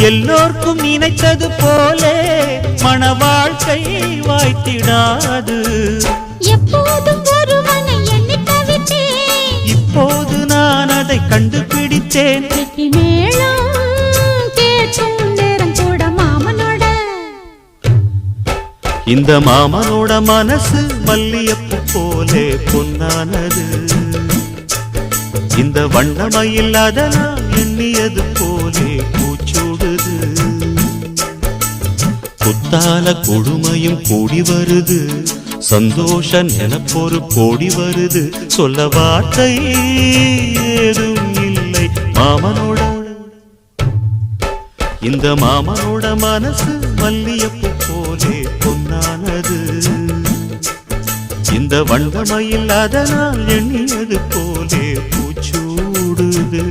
எல்லோர்க்கும் நினைத்தது போலே மன வாழ்க்கை வாய்த்திடாது. எப்போதும் ஒருவனை எண்ணி தவித்தேன், இப்போது நான் அதை கண்டுபிடித்தேன். இந்த மாமனோட மனசு மல்லியப்பு போலே பொன்னானது. இந்த வண்ணமயில் அதனால் எண்ணியது போலே பூச்சூடுது. குத்தால கொடுமையும் கூடி வருது, சந்தோஷ நிலப்பொரு கோடி வருது. சொல்ல வார்த்தை ஏதும் இல்லை மாமனோட. இந்த மாமனோட மனசு மல்லியப்பு போலே பொன்னானது. இந்த வண்ணமயில் அதனால் எண்ணியது போலே பூச்சூடுது.